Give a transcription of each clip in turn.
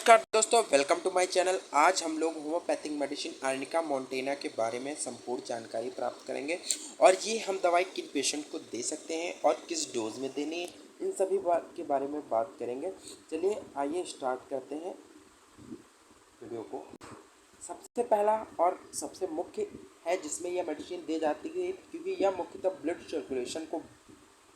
नमस्कार दोस्तों, welcome to my channel. आज हम लोग होम्योपैथिक मेडिसिन आर्निका मोंटेना के बारे में संपूर्ण जानकारी प्राप्त करेंगे और ये हम दवाई किन पेशेंट को दे सकते हैं और किस डोज में देनी है, इन सभी बात के बारे में बात करेंगे। चलिए आइए स्टार्ट करते हैं वीडियो को। सबसे पहला और सबसे मुख्य है जिसमें यह मेडिसिन दी जाती है, क्योंकि यह मुख्यतः ब्लड सर्कुलेशन को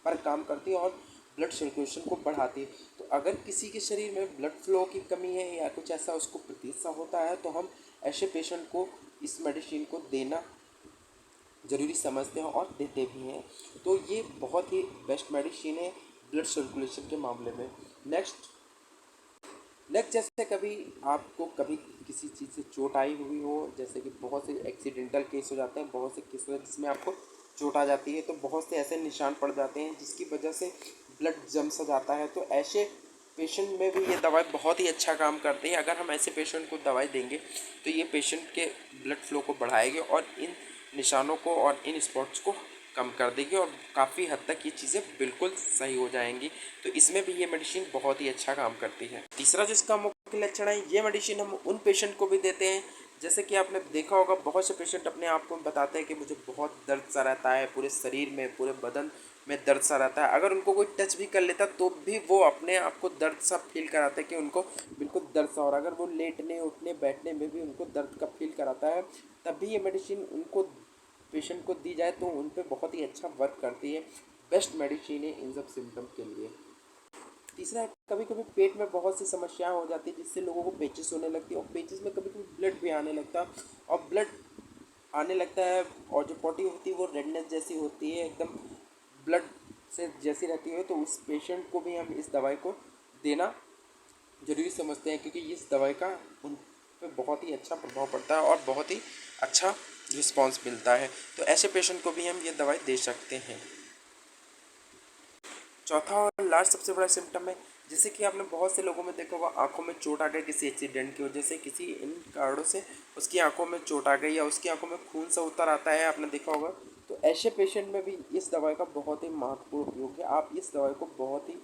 पर काम करती है और ब्लड सर्कुलेशन को बढ़ाती है। तो अगर किसी के शरीर में ब्लड फ्लो की कमी है या कुछ ऐसा उसको प्रतीत सा होता है, तो हम ऐसे पेशेंट को इस मेडिसिन को देना ज़रूरी समझते हैं और देते भी हैं। तो ये बहुत ही बेस्ट मेडिसिन है ब्लड सर्कुलेशन के मामले में। नेक्स्ट जैसे कभी आपको कभी किसी चीज़ से चोट आई हुई हो, जैसे कि बहुत से एक्सीडेंटल केस हो जाते हैं, बहुत से केस हो जाते हैं जिसमें आपको चोट आ जाती है, तो बहुत से ऐसे निशान पड़ जाते हैं जिसकी वजह से ब्लड जम सा जाता है। तो ऐसे पेशेंट में भी ये दवाई बहुत ही अच्छा काम करती है। अगर हम ऐसे पेशेंट को दवाई देंगे तो ये पेशेंट के ब्लड फ्लो को बढ़ाएगी और इन निशानों को और इन स्पॉट्स को कम कर देगी और काफ़ी हद तक ये चीज़ें बिल्कुल सही हो जाएंगी। तो इसमें भी ये मेडिसिन बहुत ही अच्छा काम करती है। तीसरा जो इसका मुख्य लक्षण है, ये मेडिसिन हम उन पेशेंट को भी देते हैं, जैसे कि आपने देखा होगा बहुत से पेशेंट अपने आप को बताते हैं कि मुझे बहुत दर्द सा रहता है, पूरे शरीर में पूरे बदन में दर्द सा रहता है। अगर उनको कोई टच भी कर लेता तो भी वो अपने आप को दर्द सा फील कराते हैं कि उनको बिल्कुल दर्द सा हो रहा है। अगर वो लेटने उठने बैठने में भी उनको दर्द का फील कराता है, तब भी ये मेडिसिन उनको पेशेंट को दी जाए तो उन पर बहुत ही अच्छा वर्क करती है। बेस्ट मेडिसिन है इन सब सिम्टम के लिए। तीसरा, कभी कभी पेट में बहुत सी समस्याएं हो जाती है जिससे लोगों को पेचिस होने लगती है और पेचिस में कभी कभी ब्लड भी आने लगता है और ब्लड आने लगता है और जो पॉटी होती है वो रेडनेस जैसी होती है, एकदम ब्लड से जैसी रहती है। तो उस पेशेंट को भी हम इस दवाई को देना ज़रूरी समझते हैं, क्योंकि इस दवाई का उन पे बहुत ही अच्छा प्रभाव पड़ता है और बहुत ही अच्छा रिस्पांस मिलता है। तो ऐसे पेशेंट को भी हम ये दवाई दे सकते हैं। चौथा और लास्ट सबसे बड़ा सिम्टम है, जैसे कि आपने बहुत से लोगों में देखा होगा आंखों में चोट आ गई किसी एक्सीडेंट की वजह से, किसी इन कारणों से उसकी आंखों में चोट आ गई या उसकी आंखों में खून सा उतर आता है, आपने देखा होगा। तो ऐसे पेशेंट में भी इस दवाई का बहुत ही महत्वपूर्ण उपयोग है। आप इस दवाई को बहुत ही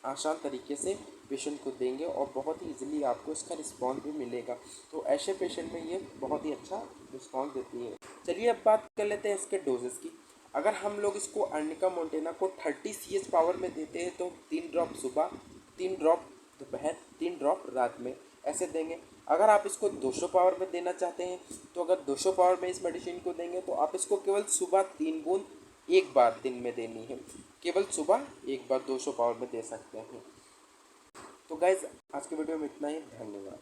आसान तरीके से पेशेंट को देंगे और बहुत ही ईजिली आपको इसका रिस्पॉन्स भी मिलेगा। तो ऐसे पेशेंट में ये बहुत ही अच्छा रिस्पॉन्स देती है। चलिए अब बात कर लेते हैं इसके डोजेस की। अगर हम लोग इसको अर्निका मोंटेना को 30 CS पावर में देते हैं तो 3 ड्रॉप सुबह, 3 ड्रॉप दोपहर, 3 ड्रॉप रात में ऐसे देंगे। अगर आप इसको 200 पावर में देना चाहते हैं, तो अगर 200 पावर में इस मेडिसिन को देंगे तो आप इसको केवल सुबह 3 बूंद एक बार दिन में देनी है। केवल सुबह एक बार 200 पावर में दे सकते हैं। तो गाइज आज के वीडियो में इतना ही। धन्यवाद।